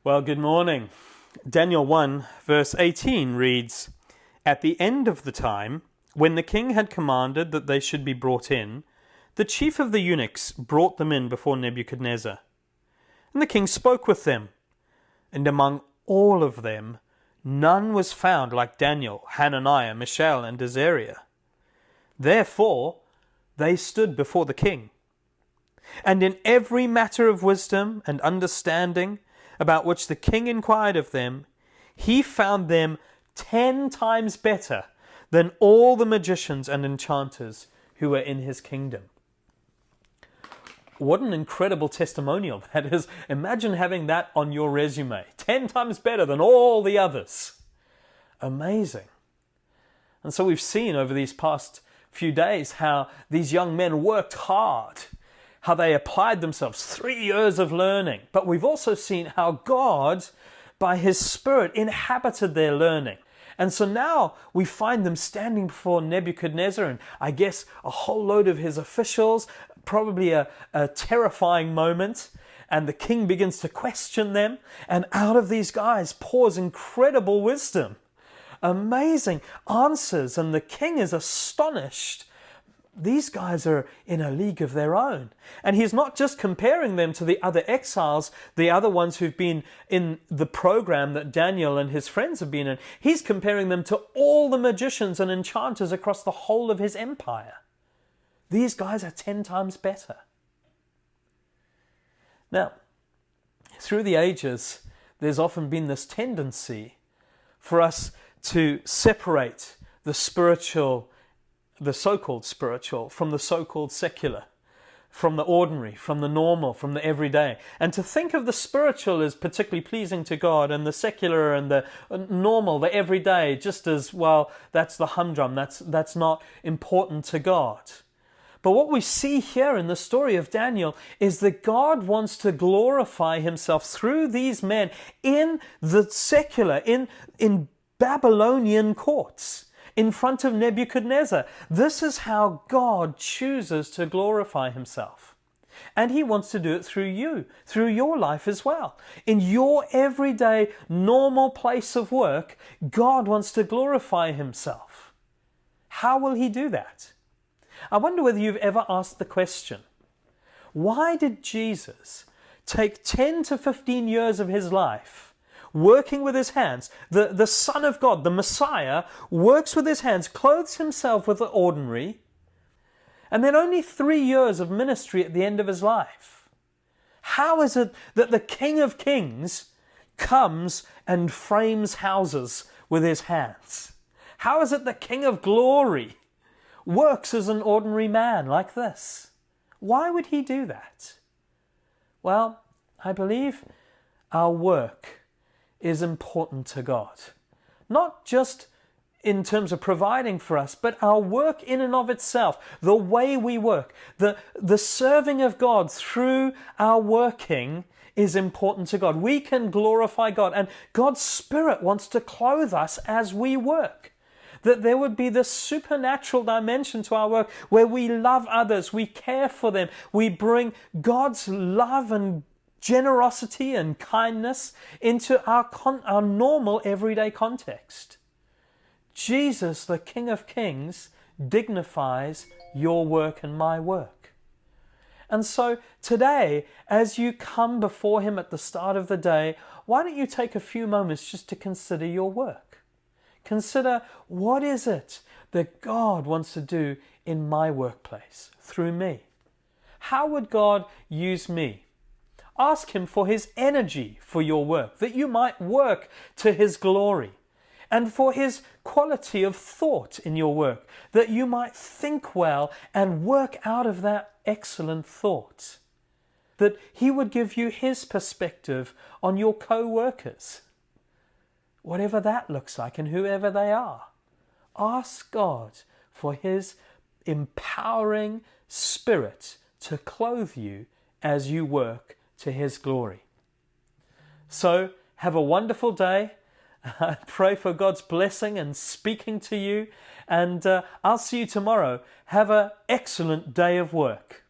Well, good morning. Daniel 1 verse 18 reads, "At the end of the time, when the king had commanded that they should be brought in, the chief of the eunuchs brought them in before Nebuchadnezzar. And the king spoke with them, and among all of them none was found like Daniel, Hananiah, Mishael, and Azariah. Therefore they stood before the king. And in every matter of wisdom and understanding about which the king inquired of them, he found them 10 times better than all the magicians and enchanters who were in his kingdom." What an incredible testimonial that is. Imagine having that on your resume. 10 times better than all the others. Amazing. And so we've seen over these past few days how these young men worked hard, how they applied themselves, 3 years of learning. But we've also seen how God, by His Spirit, inhabited their learning. And so now we find them standing before Nebuchadnezzar and I guess a whole load of his officials, probably a terrifying moment. And the king begins to question them. And out of these guys pours incredible wisdom, amazing answers. And the king is astonished. These guys are in a league of their own. And he's not just comparing them to the other exiles, the other ones who've been in the program that Daniel and his friends have been in. He's comparing them to all the magicians and enchanters across the whole of his empire. These guys are 10 times better. Now, through the ages, there's often been this tendency for us to separate the so-called spiritual from the so-called secular, from the ordinary, from the normal, from the everyday. And to think of the spiritual as particularly pleasing to God and the secular and the normal, the everyday, just as, well, that's the humdrum, that's not important to God. But what we see here in the story of Daniel is that God wants to glorify Himself through these men in the secular, in Babylonian courts, in front of Nebuchadnezzar. This is how God chooses to glorify Himself. And He wants to do it through you, through your life as well. In your everyday, normal place of work, God wants to glorify Himself. How will He do that? I wonder whether you've ever asked the question, why did Jesus take 10 to 15 years of His life working with His hands? The Son of God, the Messiah, works with His hands, clothes Himself with the ordinary, and then only 3 years of ministry at the end of His life. How is it that the King of Kings comes and frames houses with His hands? How is it the King of Glory works as an ordinary man like this? Why would He do that? Well, I believe our work is important to God. Not just in terms of providing for us, but our work in and of itself, the way we work, the serving of God through our working is important to God. We can glorify God, and God's Spirit wants to clothe us as we work. That there would be this supernatural dimension to our work where we love others, we care for them, we bring God's love and generosity and kindness into our normal everyday context. Jesus, the King of Kings, dignifies your work and my work. And so today, as you come before Him at the start of the day, why don't you take a few moments just to consider your work? Consider, what is it that God wants to do in my workplace through me? How would God use me? Ask Him for His energy for your work, that you might work to His glory, and for His quality of thought in your work, that you might think well and work out of that excellent thought, that He would give you His perspective on your co-workers, whatever that looks like and whoever they are. Ask God for His empowering Spirit to clothe you as you work to His glory. So, have a wonderful day. I pray for God's blessing and speaking to you, and I'll see you tomorrow. Have an excellent day of work.